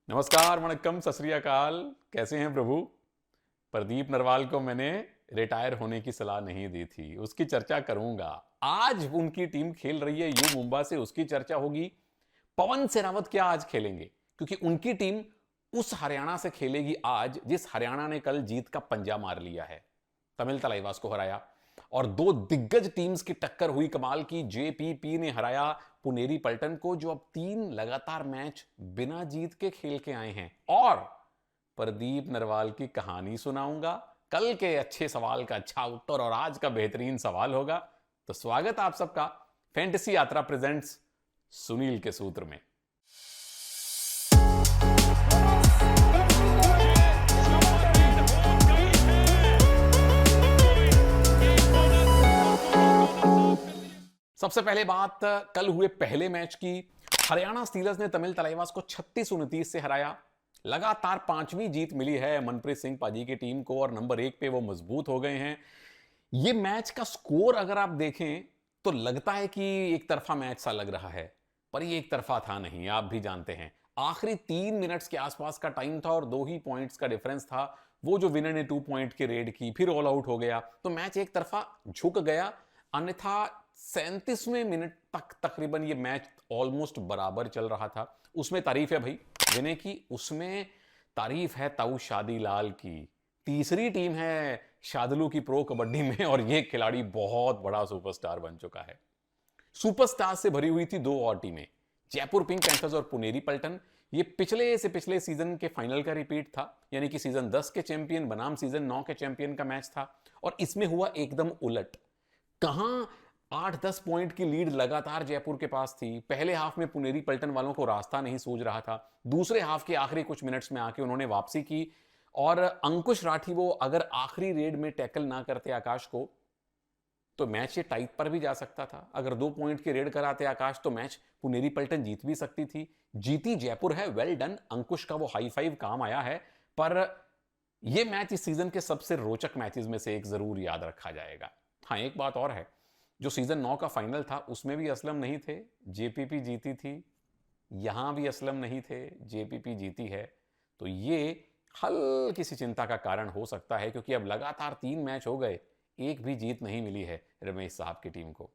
नमस्कार, वणक्कम, सत श्री अकाल। कैसे हैं प्रभु? प्रदीप नरवाल को मैंने रिटायर होने की सलाह नहीं दी थी, उसकी चर्चा करूंगा। आज उनकी टीम खेल रही है यू मुंबा से, उसकी चर्चा होगी। पवन सेहरावत क्या आज खेलेंगे? क्योंकि उनकी टीम उस हरियाणा से खेलेगी आज जिस हरियाणा ने कल जीत का पंजा मार लिया है, तमिल तलाइवास को हराया। और दो दिग्गज टीम्स की टक्कर हुई कमाल की। जेपीपी ने हराया पुनेरी पल्टन को, जो अब 3 लगातार मैच बिना जीत के खेल के आए हैं। और प्रदीप नरवाल की कहानी सुनाऊंगा। कल के अच्छे सवाल का अच्छा उत्तर और आज का बेहतरीन सवाल होगा। तो स्वागत आप सबका फैंटेसी यात्रा प्रेजेंट्स सुनील के सूत्र में। सबसे पहले बात कल हुए पहले मैच की। हरियाणा स्टीलर्स ने तमिल तलाइवास को 36-29 से हराया। लगातार 5वीं जीत मिली है मनप्रीत सिंह पाजी की टीम को और नंबर 1 पे वो मजबूत हो गए हैं। ये मैच का स्कोर अगर आप देखें तो लगता है कि एक तरफा मैच सा लग रहा है, पर ये एक तरफा था नहीं, आप भी जानते हैं। आखिरी 3 मिनट्स के आसपास का टाइम था और 2 ही पॉइंट्स का डिफरेंस था। वो जो विनर ने 2 पॉइंट की रेड की, फिर ऑल आउट हो गया, तो मैच एक तरफा झुक गया। अन्यथा 37वें मिनट तक तकरीबन ये मैच ऑलमोस्ट बराबर चल रहा था। उसमें तारीफ है भाई विनय की, उसमें तारीफ है ताऊ शादीलाल की। तीसरी टीम है शादलू की प्रो कबड्डी में और ये खिलाड़ी बहुत बड़ा सुपरस्टार बन चुका है। सुपरस्टार से भरी हुई थी 2 और टीमें, जयपुर पिंक पैंथर्स और पुनेरी पल्टन। ये पिछले सीजन के फाइनल का रिपीट था, यानी कि सीजन 10 के चैंपियन बनाम सीजन 9 के चैंपियन का मैच था। और इसमें हुआ एकदम उलट। कहां 8-10 पॉइंट की लीड लगातार जयपुर के पास थी। पहले हाफ में पुनेरी पल्टन वालों को रास्ता नहीं सूझ रहा था। दूसरे हाफ के आखिरी कुछ मिनट्स में आके उन्होंने वापसी की और अंकुश राठी वो अगर आखिरी रेड में टैकल ना करते आकाश को तो मैच ये टाइट पर भी जा सकता था। अगर 2 पॉइंट की रेड कराते आकाश तो मैच पुनेरी पल्टन जीत भी सकती थी। जीती जयपुर है, वेल डन। अंकुश का वो हाई फाइव काम आया है। पर यह मैच इस सीजन के सबसे रोचक मैचेस में से एक जरूर याद रखा जाएगा। हाँ, एक बात और है, जो सीजन 9 का फाइनल था उसमें भी असलम नहीं थे, जेपीपी जीती थी। यहां भी असलम नहीं थे, जेपीपी जीती है। तो ये हल्की सी चिंता का कारण हो सकता है, क्योंकि अब लगातार 3 मैच हो गए, एक भी जीत नहीं मिली है रमेश साहब की टीम को।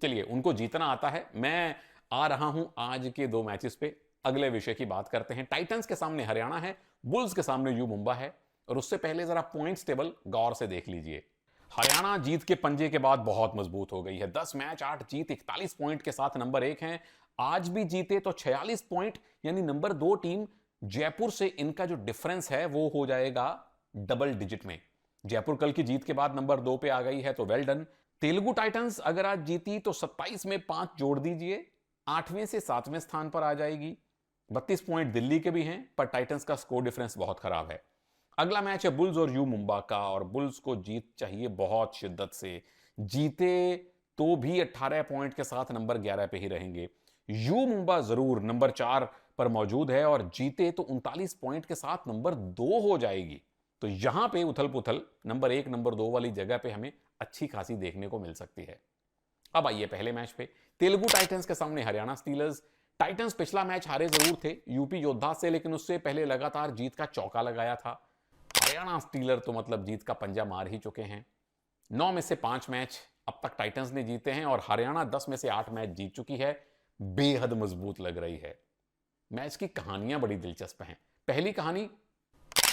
चलिए, उनको जीतना आता है। मैं आ रहा हूं आज के 2 मैचेस पे। अगले विषय की बात करते हैं। टाइटंस के सामने हरियाणा है, बुल्स के सामने यू मुंबा है। और उससे पहले जरा पॉइंट्स टेबल गौर से देख लीजिए। हरियाणा जीत के पंजे के बाद बहुत मजबूत हो गई है। 10 मैच 8 जीत, 41 पॉइंट के साथ नंबर 1 है। आज भी जीते तो 46 पॉइंट, यानी नंबर 2 टीम जयपुर से इनका जो डिफरेंस है वो हो जाएगा डबल डिजिट में। जयपुर कल की जीत के बाद नंबर 2 पे आ गई है, तो वेल डन। तेलुगु टाइटंस अगर आज जीती तो 27 में 5 जोड़ दीजिए, 8वें से 7वें स्थान पर आ जाएगी। 32 पॉइंट दिल्ली के भी हैं, पर टाइटंस का स्कोर डिफरेंस बहुत खराब है। अगला मैच है बुल्स और यू मुंबा का, और बुल्स को जीत चाहिए बहुत शिद्दत से। जीते तो भी 18 पॉइंट के साथ नंबर 11 पे ही रहेंगे। यू मुंबा जरूर नंबर 4 पर मौजूद है और जीते तो 39 पॉइंट के साथ नंबर 2 हो जाएगी। तो यहां पे उथल पुथल नंबर 1 नंबर 2 वाली जगह पे हमें अच्छी खासी देखने को मिल सकती है। अब आइए पहले मैच पे। तेलुगु टाइटंस के सामने हरियाणा स्टीलर्स। टाइटंस पिछला मैच हारे जरूर थे यूपी योद्धा से, लेकिन उससे पहले लगातार जीत का चौका लगाया था। हरियाणा स्टीलर तो मतलब जीत का पंजा मार ही चुके हैं। 9 में से 5 मैच अब तक टाइटंस ने जीते हैं और हरियाणा 10 में से 8 मैच जीत चुकी है। बेहद मजबूत लग रही है। मैच की कहानियां बड़ी दिलचस्प हैं। पहली कहानी,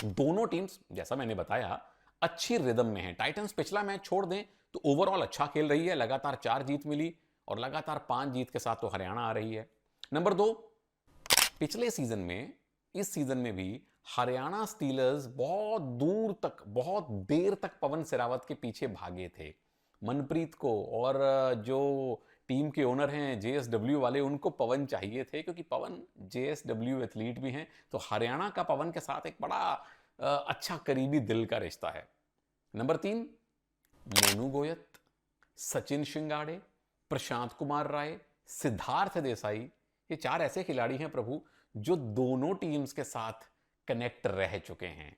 दोनों टीम्स जैसा मैंने बताया अच्छी रिदम में है। टाइटंस पिछला मैच छोड़ दें तो ओवरऑल अच्छा खेल रही है। लगातार 4 जीत मिली और लगातार 5 जीत के साथ तो हरियाणा आ रही है। नंबर 2, पिछले सीजन में, इस सीजन में भी हरियाणा स्टीलर्स बहुत दूर तक, बहुत देर तक पवन सेहरावत के पीछे भागे थे। मनप्रीत को और जो टीम के ओनर हैं जेएसडब्ल्यू वाले, उनको पवन चाहिए थे, क्योंकि पवन जेएसडब्ल्यू एथलीट भी हैं। तो हरियाणा का पवन के साथ एक बड़ा अच्छा करीबी दिल का रिश्ता है। नंबर 3, मोनू गोयत, सचिन शिंगाड़े, प्रशांत कुमार राय, सिद्धार्थ देसाई। ये 4 ऐसे खिलाड़ी हैं प्रभु जो दोनों टीम्स के साथ कनेक्ट रह चुके हैं।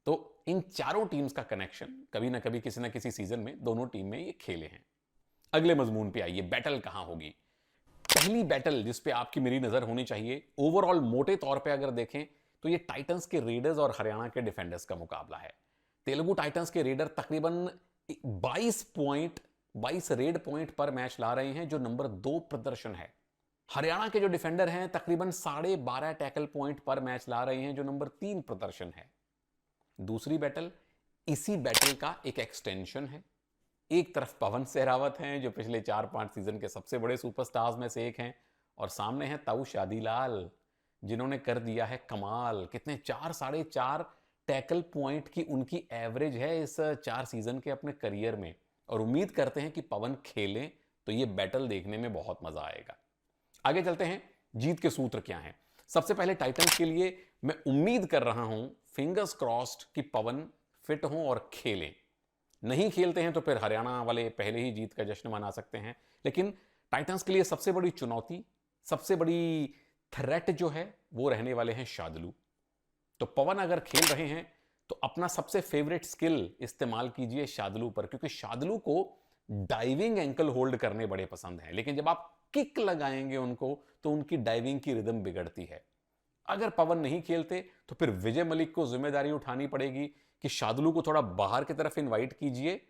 तो इन चारों टीम्स का कनेक्शन कभी ना कभी किसी ना किसी सीजन में दोनों टीम में ये खेले हैं। अगले मजमून पे आइए, बैटल कहां होगी। पहली बैटल जिस पे आपकी मेरी नजर होनी चाहिए, ओवरऑल मोटे तौर पे अगर देखें तो ये टाइटंस के रेडर्स और हरियाणा के डिफेंडर्स का मुकाबला है। तेलुगु टाइटंस के रेडर तकरीबन 22 रेड पॉइंट पर मैच ला रहे हैं, जो नंबर 2 प्रदर्शन है। हरियाणा के जो डिफेंडर हैं तकरीबन 12.5 टैकल पॉइंट पर मैच ला रहे हैं, जो नंबर 3 प्रदर्शन है। दूसरी बैटल इसी बैटल का एक एक्सटेंशन है। एक तरफ पवन सहरावत हैं, जो पिछले 4-5 सीजन के सबसे बड़े सुपरस्टार्स में से एक हैं, और सामने है ताऊ शादीलाल, जिन्होंने कर दिया है कमाल। कितने 4.5 टैकल पॉइंट की उनकी एवरेज है इस 4 सीजन के अपने करियर में, और उम्मीद करते हैं कि पवन खेलें तो ये बैटल देखने में बहुत मजा आएगा। आगे चलते हैं, जीत के सूत्र क्या हैं। सबसे पहले टाइटंस के लिए मैं उम्मीद कर रहा हूं, फिंगर्स क्रॉस्ड, कि पवन फिट हों और खेलें। नहीं खेलते हैं तो फिर हरियाणा वाले पहले ही जीत का जश्न मना सकते हैं। लेकिन टाइटंस के लिए सबसे बड़ी चुनौती, सबसे बड़ी थ्रेट जो है वो रहने वाले हैं शार्दुल। तो पवन अगर खेल रहे हैं तो अपना सबसे फेवरेट स्किल इस्तेमाल कीजिए शार्दुल पर, क्योंकि शार्दुल को डाइविंग एंकल होल्ड करने बड़े पसंद हैं। लेकिन जब आप किक लगाएंगे उनको तो उनकी डाइविंग की रिदम बिगड़ती है। अगर पवन नहीं खेलते तो फिर विजय मलिक को जिम्मेदारी उठानी पड़ेगी कि शार्दुल को थोड़ा बाहर की तरफ इनवाइट कीजिए।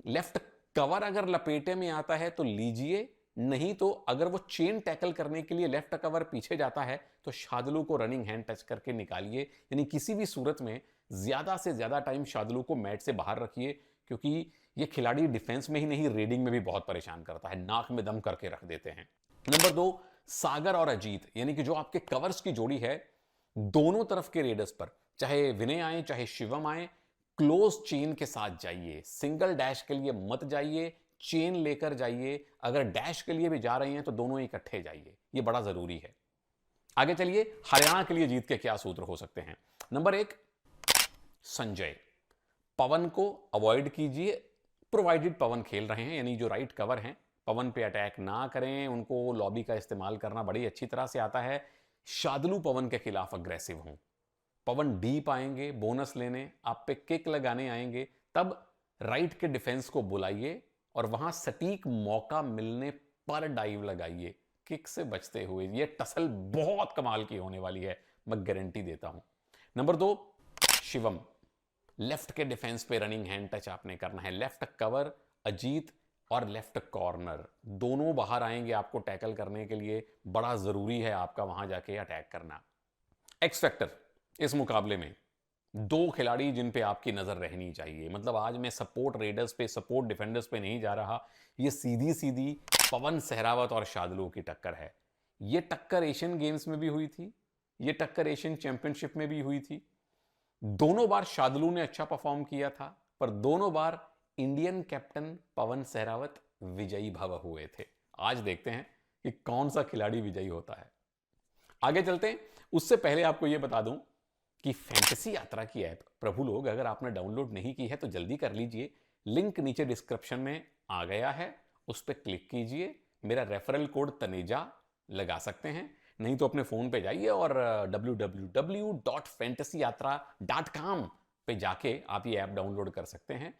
लेफ्ट कवर अगर लपेटे में आता है तो लीजिए, नहीं तो अगर वो चेन टैकल करने के लिए लेफ्ट कवर पीछे जाता है तो शार्दुल को रनिंग हैंड टच करके निकालिए। यानी किसी भी सूरत में ज्यादा से ज्यादा टाइम शार्दुल को मैट से बाहर रखिए, क्योंकि ये खिलाड़ी डिफेंस में ही नहीं रेडिंग में भी बहुत परेशान करता है, नाक में दम करके रख देते हैं। नंबर 2, सागर और अजीत, यानी कि जो आपके कवर्स की जोड़ी है, दोनों तरफ के रेडर्स पर, चाहे विनय आए चाहे शिवम आए, क्लोज चेन के साथ जाइए। सिंगल डैश के लिए मत जाइए, चेन लेकर जाइए। अगर डैश के लिए भी जा रहे हैं तो दोनों इकट्ठे जाइए, ये बड़ा जरूरी है। आगे चलिए, हरियाणा के लिए जीत के क्या सूत्र हो सकते हैं। नंबर 1, संजय। पवन को अवॉइड कीजिए, प्रोवाइडेड पवन खेल रहे हैं, यानी जो राइट कवर हैं पवन पे अटैक ना करें। उनको लॉबी का इस्तेमाल करना बड़ी अच्छी तरह से आता है। शार्दुल पवन के खिलाफ अग्रेसिव हों। पवन डीप आएंगे बोनस लेने, आप पे किक लगाने आएंगे, तब राइट के डिफेंस को बुलाइए और वहां सटीक मौका मिलने पर डाइव लगाइए, किक से बचते हुए। ये टसल बहुत कमाल की होने वाली है, मैं गारंटी देता हूं। नंबर 2, शिवम। लेफ्ट के डिफेंस पे रनिंग हैंड टच आपने करना है। लेफ्ट कवर अजीत और लेफ्ट कॉर्नर दोनों बाहर आएंगे आपको टैकल करने के लिए, बड़ा जरूरी है आपका वहां जाके अटैक करना। एक्स फैक्टर इस मुकाबले में 2 खिलाड़ी जिन पे आपकी नजर रहनी चाहिए। मतलब आज मैं सपोर्ट रेडर्स पे, सपोर्ट डिफेंडर्स पे नहीं जा रहा, ये सीधी सीधी पवन सहरावत और शार्दुल की टक्कर है। ये टक्कर एशियन गेम्स में भी हुई थी, ये टक्कर एशियन चैंपियनशिप में भी हुई थी। दोनों बार शार्दुल ने अच्छा परफॉर्म किया था, पर दोनों बार इंडियन कैप्टन पवन सहरावत विजयी भव हुए थे। आज देखते हैं कि कौन सा खिलाड़ी विजयी होता है। आगे चलते हैं, उससे पहले आपको यह बता दूं कि फैंटेसी यात्रा की ऐप प्रभु लोग अगर आपने डाउनलोड नहीं की है तो जल्दी कर लीजिए। लिंक नीचे डिस्क्रिप्शन में आ गया है, उस पर क्लिक कीजिए। मेरा रेफरल कोड तनेजा लगा सकते हैं, नहीं तो अपने फोन पे जाइए और www.fantasyyatra.com पे जाके आप ये ऐप डाउनलोड कर सकते हैं।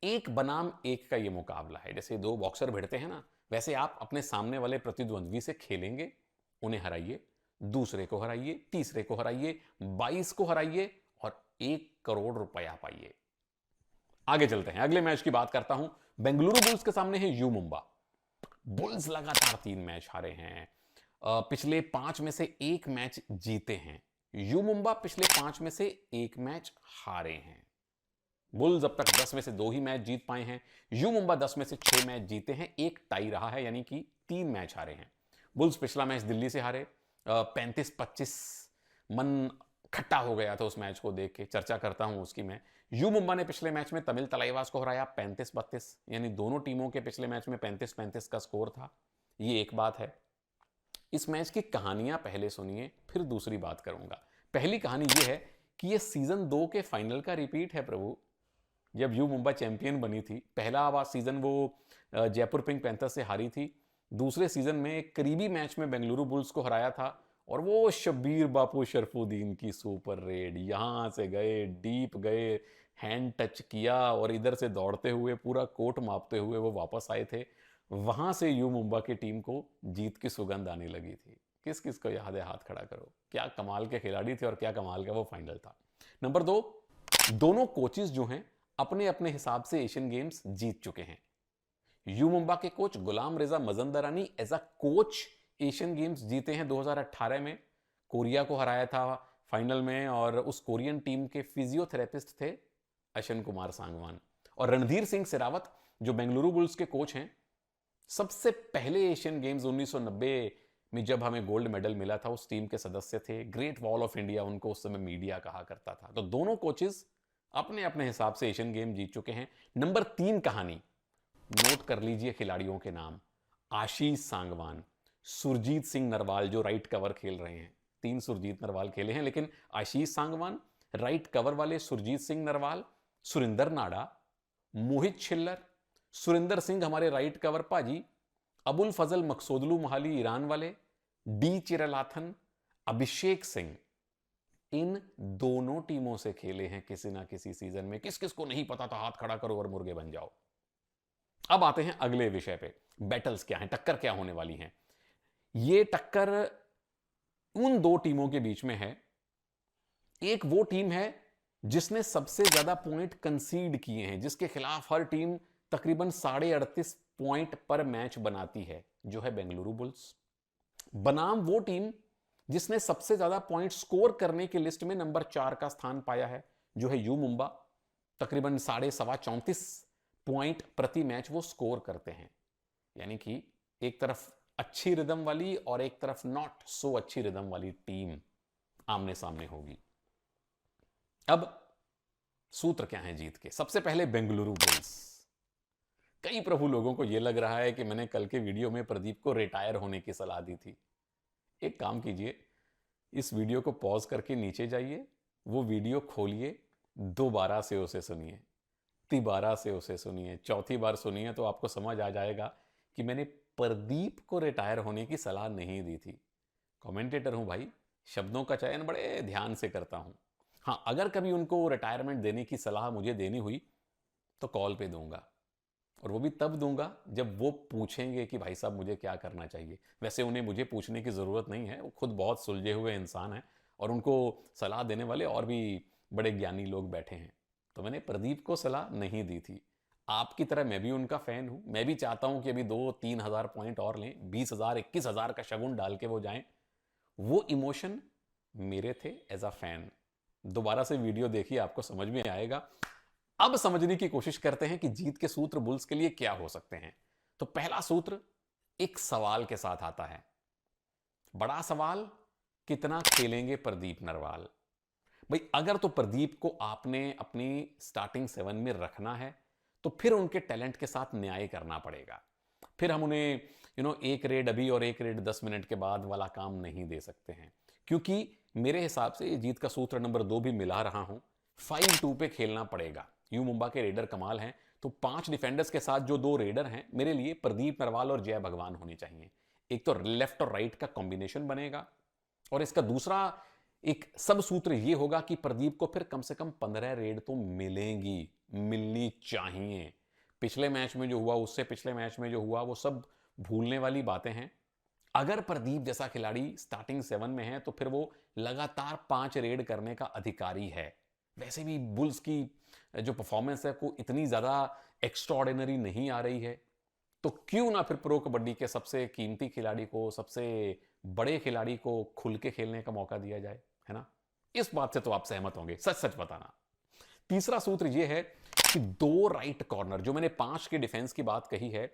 एक बनाम एक का ये मुकाबला है। जैसे 2 बॉक्सर भिड़ते हैं ना, वैसे आप अपने सामने वाले प्रतिद्वंद्वी से खेलेंगे, उन्हें हराइए, दूसरे को हराइए, तीसरे को हराइए, 22 को हराइए और 1 करोड़ रुपया पाइए। आगे चलते हैं, अगले मैच की बात करता हूं। बेंगलुरु बुल्स के सामने है यू मुंबा। बुल्स लगातार 3 मैच हारे हैं, पिछले 5 में से 1 मैच जीते हैं। यू मुंबा पिछले 5 में से 1 मैच हारे हैं। बुल्स अब तक 10 में से 2 ही मैच जीत पाए हैं। यू मुंबा 10 में से 6 मैच जीते हैं, 1 टाई रहा है, यानी कि 3 मैच हारे हैं। बुल्स पिछला मैच दिल्ली से हारे, 35-25 मन खट्टा हो गया था उस मैच को देख के, चर्चा करता हूं उसकी मैं। यू मुंबा ने पिछले मैच में तमिल तलाइवास को हराया 35-32, यानी दोनों टीमों के पिछले मैच में 35-35 का स्कोर था। ये एक बात है। इस मैच की कहानियां पहले सुनिए, फिर दूसरी बात करूंगा। पहली कहानी यह है कि यह सीजन 2 के फाइनल का रिपीट है प्रभु। जब यू मुंबा चैंपियन बनी थी, पहला सीजन वो जयपुर पिंक पैंथर से हारी थी। दूसरे सीजन में एक करीबी मैच में बेंगलुरु बुल्स को हराया था, और वो शब्बीर बापू शरफुद्दीन की सुपर रेड, यहां से गए, डीप गए, हैंड टच किया और इधर से दौड़ते हुए पूरा कोर्ट मापते हुए वो वापस आए थे। वहां से यू मुंबा की टीम को जीत की सुगंध आने लगी थी। किस किस को याद है, हाथ खड़ा करो। क्या कमाल के खिलाड़ी थे और क्या कमाल का वो फाइनल था। नंबर 2, दोनों कोचेस जो हैं अपने अपने हिसाब से एशियन गेम्स जीत चुके हैं। यू मुंबा के coach Gholam Reza Mazandarani as a coach Asian Games जीते हैं 2018 में, कोरिया को हराया था फाइनल में, और उस कोरियन टीम के फिजियोथेरेपिस्ट थे अशन कुमार सांगवान। और रणधीर सिंह सिरावत जो बेंगलुरु बुल्स के कोच हैं, सबसे पहले एशियन गेम्स 1990 में जब हमें गोल्ड मेडल मिला था उस टीम के सदस्य थे। ग्रेट वॉल ऑफ इंडिया उनको उस समय मीडिया कहा करता था। तो दोनों कोचेस अपने अपने हिसाब से एशियन गेम जीत चुके हैं। नंबर 3 कहानी, नोट कर लीजिए खिलाड़ियों के नाम। आशीष सांगवान, सुरजीत सिंह नरवाल जो राइट कवर खेल रहे हैं, 3 सुरजीत नरवाल खेले हैं, लेकिन आशीष सांगवान, राइट कवर वाले सुरजीत सिंह नरवाल, सुरिंदर नाडा, मोहित छिल्लर, सुरिंदर सिंह हमारे राइट कवर पाजी, अबुल फजल मकसूदलू मोहाली ईरान वाले, डी चिरलाथन, अभिषेक सिंह, इन दोनों टीमों से खेले हैं किसी ना किसी सीजन में। किस किस को नहीं पता था, हाथ खड़ा करो और मुर्गे बन जाओ। अब आते हैं अगले विषय पे, बैटल्स क्या हैं, टक्कर क्या होने वाली है। ये टक्कर उन दो टीमों के बीच में है। एक वो टीम है जिसने सबसे ज्यादा पॉइंट कंसीड किए हैं, जिसके खिलाफ हर टीम तकरीबन 38.5 पॉइंट पर मैच बनाती है, जो है बेंगलुरु बुल्स। बनाम वो टीम जिसने सबसे ज्यादा पॉइंट स्कोर करने की लिस्ट में नंबर 4 का स्थान पाया है, जो है यू मुंबा। तकरीबन 34.5 पॉइंट प्रति मैच वो स्कोर करते हैं। यानी कि एक तरफ अच्छी रिदम वाली और एक तरफ नॉट सो अच्छी रिदम वाली टीम आमने सामने होगी। अब सूत्र क्या है जीत के। सबसे पहले बेंगलुरु बुल्स। कई प्रभु लोगों को यह लग रहा है कि मैंने कल के वीडियो में प्रदीप को रिटायर होने की सलाह दी थी। एक काम कीजिए, इस वीडियो को पॉज करके नीचे जाइए, वो वीडियो खोलिए, दोबारा से उसे सुनिए, तिबारा से उसे सुनिए, चौथी बार सुनिए, तो आपको समझ आ जाएगा कि मैंने प्रदीप को रिटायर होने की सलाह नहीं दी थी। कमेंटेटर हूं भाई, शब्दों का चयन बड़े ध्यान से करता हूं। हां, अगर कभी उनको रिटायरमेंट देने की सलाह मुझे देनी हुई तो कॉल पे दूंगा, और वो भी तब दूंगा जब वो पूछेंगे कि भाई साहब मुझे क्या करना चाहिए। वैसे उन्हें मुझे पूछने की ज़रूरत नहीं है, वो खुद बहुत सुलझे हुए इंसान हैं और उनको सलाह देने वाले और भी बड़े ज्ञानी लोग बैठे हैं। तो मैंने प्रदीप को सलाह नहीं दी थी। आपकी तरह मैं भी उनका फ़ैन हूँ। मैं भी चाहता हूँ कि अभी 2-3 हज़ार पॉइंट और लें, 20,000 21,000 का शगुन डाल के वो जाएं। वो इमोशन मेरे थे एज अ फैन। दोबारा से वीडियो देखिए, आपको समझ में आएगा। अब समझने की कोशिश करते हैं कि जीत के सूत्र बुल्स के लिए क्या हो सकते हैं। तो पहला सूत्र एक सवाल के साथ आता है। बड़ा सवाल, कितना खेलेंगे प्रदीप नरवाल। भाई अगर तो प्रदीप को आपने अपनी स्टार्टिंग 7 में रखना है तो फिर उनके टैलेंट के साथ न्याय करना पड़ेगा। फिर हम उन्हें एक रेड अभी और एक रेड 10 मिनट के बाद वाला काम नहीं दे सकते हैं, क्योंकि मेरे हिसाब से ये जीत का सूत्र नंबर 2 भी मिला रहा हूं। 5-2 पे खेलना पड़ेगा। यू मुंबा के रेडर कमाल हैं, तो 5 डिफेंडर्स के साथ जो 2 रेडर हैं, मेरे लिए प्रदीप नरवाल और जय भगवान होनी चाहिए। एक तो लेफ्ट और राइट का कॉम्बिनेशन बनेगा, और इसका दूसरा एक सब सूत्र यह होगा कि प्रदीप को फिर कम से कम 15 रेड तो मिलेंगी, मिलनी चाहिए। पिछले मैच में जो हुआ, उससे पिछले मैच में जो हुआ, वो सब भूलने वाली बातें हैं। अगर प्रदीप जैसा खिलाड़ी स्टार्टिंग 7 में है तो फिर वो लगातार 5 रेड करने का अधिकारी है। वैसे भी बुल्स की जो परफॉर्मेंस है वो इतनी ज्यादा एक्स्ट्राऑर्डिनरी नहीं आ रही है, तो क्यों ना फिर प्रो कबड्डी के सबसे कीमती खिलाड़ी को, सबसे बड़े खिलाड़ी को खुल के खेलने का मौका दिया जाए, है ना। इस बात से तो आप सहमत होंगे, सच सच बताना। तीसरा सूत्र यह है कि 2 राइट कॉर्नर, जो मैंने 5 के डिफेंस की बात कही है,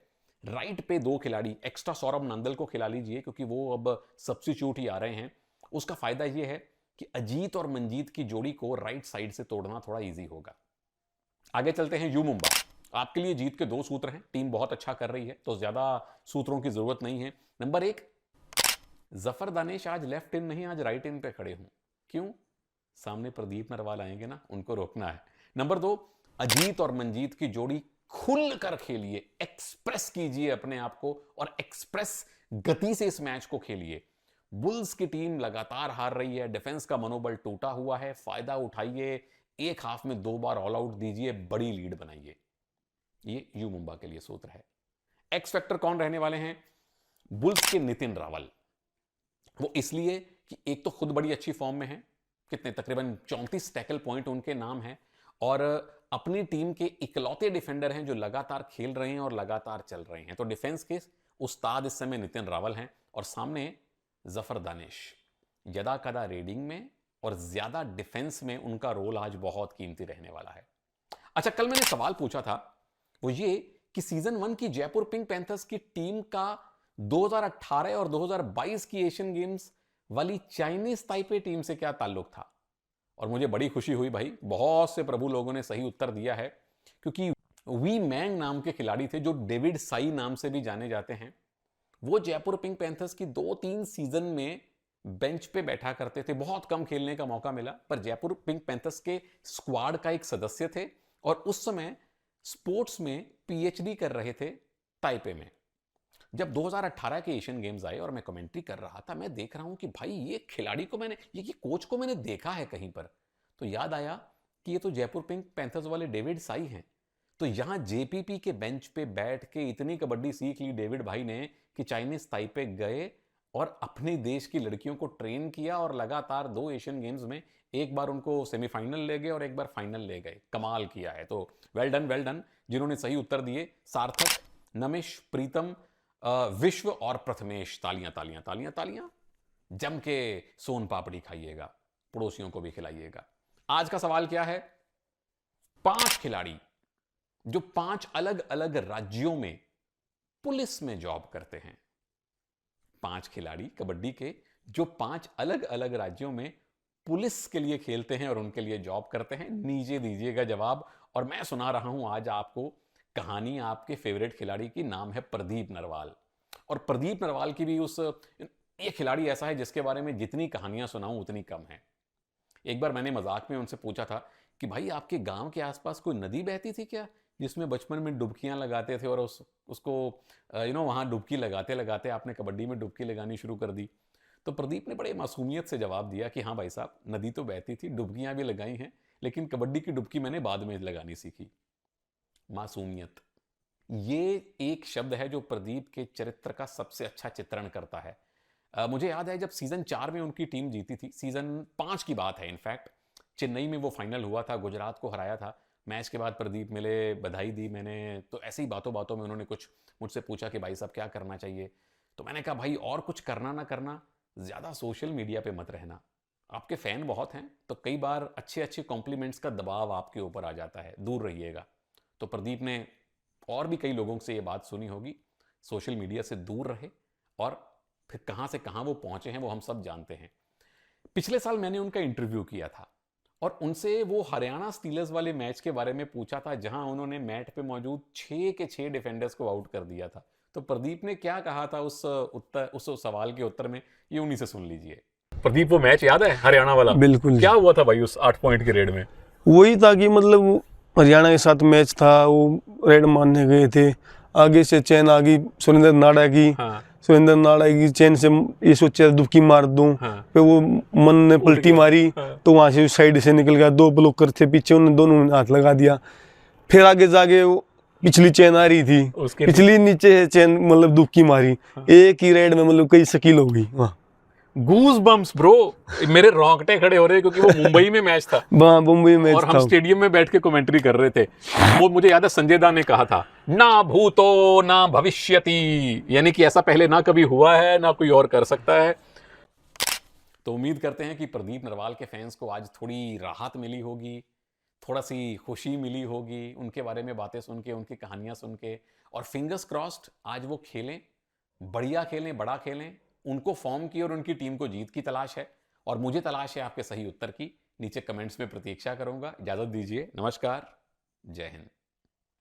राइट पे 2 खिलाड़ी एक्स्ट्रा सौरभ नंदल को खिला लीजिए, क्योंकि वो अब सब्स्टिट्यूट ही आ रहे हैं। उसका फायदा यह है कि अजीत और मंजीत की जोड़ी को राइट साइड से तोड़ना थोड़ा इजी होगा। आगे चलते हैं यू मुंबा। आपके लिए जीत के 2 सूत्र हैं। टीम बहुत अच्छा कर रही है, तो ज्यादा सूत्रों की जरूरत नहीं है। नंबर 1, जफर दानेश आज लेफ्ट इन नहीं, आज राइट इन पे खड़े हूं। क्यों? सामने प्रदीप नरवाल आएंगे ना, उनको रोकना है। नंबर 2, अजीत और मंजीत की जोड़ी खुलकर खेलिए, एक्सप्रेस कीजिए अपने आप को और एक्सप्रेस गति से इस मैच को खेलिए। बुल्स की टीम लगातार हार रही है, डिफेंस का मनोबल टूटा हुआ है, फायदा उठाइए, एक हाफ में 2 बार ऑल आउट दीजिए, बड़ी लीड बनाइए। ये यू मुंबा के लिए सूत्र है। एक्स फैक्टर कौन रहने वाले हैं? बुल्स के नितिन रावल। वो इसलिए कि एक तो खुद बड़ी अच्छी फॉर्म में है, कितने तकरीबन 34 टैकल पॉइंट उनके नाम है, और अपनी टीम के इकलौते डिफेंडर हैं जो लगातार खेल रहे हैं और लगातार चल रहे हैं। तो डिफेंस के उस्ताद इस समय नितिन रावल हैं, और सामने जफर दानिश यदा कदा रेडिंग में और ज्यादा डिफेंस में उनका रोल आज बहुत कीमती रहने वाला है। अच्छा, कल मैंने सवाल पूछा था वो ये कि सीजन 1 की जयपुर पिंक पैंथर्स की टीम का 2018 और 2022 की एशियन गेम्स वाली चाइनीज ताइपे टीम से क्या ताल्लुक था। और मुझे बड़ी खुशी हुई भाई, बहुत से प्रभु लोगों ने सही उत्तर दिया है, क्योंकि वी मैंग नाम के खिलाड़ी थे जो डेविड साई नाम से भी जाने जाते हैं। वो जयपुर पिंक पैंथर्स की 2-3 सीजन में बेंच पे बैठा करते थे, बहुत कम खेलने का मौका मिला, पर जयपुर पिंक पैंथर्स के स्क्वाड का एक सदस्य थे और उस समय स्पोर्ट्स में पीएचडी कर रहे थे ताइपे में। जब 2018 के एशियन गेम्स आए और मैं कमेंट्री कर रहा था, मैं देख रहा हूं कि भाई ये खिलाड़ी को मैंने, ये कोच को मैंने देखा है कहीं पर, तो याद आया कि ये तो जयपुर पिंक पैंथर्स वाले डेविड साई हैं। तो यहां जेपीपी के बेंच पे बैठ के इतनी कबड्डी सीख ली डेविड भाई ने कि चाइनीज ताइपे गए और अपने देश की लड़कियों को ट्रेन किया, और लगातार 2 एशियन गेम्स में एक बार उनको सेमीफाइनल ले गए और एक बार फाइनल ले गए। कमाल किया है। तो वेल डन जिन्होंने सही उत्तर दिए, सार्थक, नमिश, प्रीतम, विश्व और प्रथमेश, तालियां तालियां तालियां तालियां। जम के सोन पापड़ी खाइएगा, पड़ोसियों को भी खिलाइएगा। आज का सवाल क्या है? 5 खिलाड़ी जो 5 अलग अलग राज्यों में पुलिस में जॉब करते हैं। 5 खिलाड़ी कबड्डी के जो 5 अलग अलग राज्यों में पुलिस के लिए खेलते हैं और उनके लिए जॉब करते हैं। नीचे दीजिएगा जवाब, और मैं सुना रहा हूं आज आपको कहानी आपके फेवरेट खिलाड़ी की। नाम है प्रदीप नरवाल, और प्रदीप नरवाल की भी ये खिलाड़ी ऐसा है जिसके बारे में जितनी कहानियां सुनाऊं उतनी कम है। एक बार मैंने मजाक में उनसे पूछा था कि भाई आपके गांव के आसपास कोई नदी बहती थी क्या, जिसमें बचपन में डुबकियां लगाते थे, और उसको वहां डुबकी लगाते लगाते आपने कबड्डी में डुबकी लगानी शुरू कर दी। तो प्रदीप ने बड़े मासूमियत से जवाब दिया कि हाँ भाई साहब, नदी तो बहती थी, डुबकियां भी लगाई हैं, लेकिन कबड्डी की डुबकी मैंने बाद में लगानी सीखी। मासूमियत, ये एक शब्द है जो प्रदीप के चरित्र का सबसे अच्छा चित्रण करता है। मुझे याद है जब सीजन 4 में उनकी टीम जीती थी, सीजन 5 की बात है इनफैक्ट, चेन्नई में वो फाइनल हुआ था, गुजरात को हराया था। मैच के बाद प्रदीप मिले, बधाई दी मैंने, तो ऐसे ही बातों बातों में उन्होंने कुछ मुझसे पूछा कि भाई साहब क्या करना चाहिए। तो मैंने कहा भाई और कुछ करना ना करना, ज़्यादा सोशल मीडिया पे मत रहना। आपके फ़ैन बहुत हैं, तो कई बार अच्छे अच्छे कॉम्प्लीमेंट्स का दबाव आपके ऊपर आ जाता है, दूर रहिएगा। तो प्रदीप ने और भी कई लोगों से ये बात सुनी होगी, सोशल मीडिया से दूर रहे, और फिर कहाँ से कहाँ वो पहुँचे हैं वो हम सब जानते हैं। पिछले साल मैंने उनका इंटरव्यू किया था और उनसे वो हरियाणा स्टीलर्स वाले मैच के बारे में पूछा था, जहां उन्होंने मैट पे मौजूद 6 के 6 डिफेंडर्स को आउट कर दिया था। तो प्रदीप ने क्या कहा था उस सवाल के उत्तर में, ये उन्हीं से सुन लीजिए। प्रदीप, वो मैच याद है हरियाणा वाला? बिल्कुल। क्या हुआ था भाई उस 8 पॉइंट के रेड में? वही था कि मतलब हरियाणा के साथ मैच था, वो रेड मारने गए थे, आगे से चैन आ गई सुरेंद्र नाड़ा की। हाँ। सुरेंद्र नाड़ा की चैन से ये सोचा दुबकी मार दूं। हाँ। फिर वो मन ने पलटी मारी। हाँ। तो वहां से साइड से निकल गया, 2 ब्लॉकर थे पीछे, उन्होंने दोनों ने हाथ लगा दिया। फिर आगे जाके वो पिछली चैन आ रही थी, पिछली नीचे चैन मतलब दुबकी मारी। हाँ। एक ही रेड में मतलब कई शकील हो गई वहाँ। गूज बम्स ब्रो, मेरे रोंगटे खड़े हो रहे हैं, क्योंकि वो मुंबई में मैच था। मुंबई में और हम स्टेडियम में बैठ के कमेंट्री कर रहे थे। वो मुझे याद है संजय दा ने कहा था, ना भूतो ना भविष्यति, यानी कि ऐसा पहले ना कभी हुआ है ना कोई और कर सकता है। तो उम्मीद करते हैं कि प्रदीप नरवाल के फैंस को आज थोड़ी राहत मिली होगी, थोड़ा सी खुशी मिली होगी उनके बारे में बातें सुन के, उनकी कहानियां सुन के, और फिंगर्स क्रॉस्ड आज वो खेलें, बढ़िया खेलें, बड़ा खेलें। उनको फॉर्म की और उनकी टीम को जीत की तलाश है, और मुझे तलाश है आपके सही उत्तर की। नीचे कमेंट्स में प्रतीक्षा करूंगा। इजाजत दीजिए, नमस्कार, जय हिंद।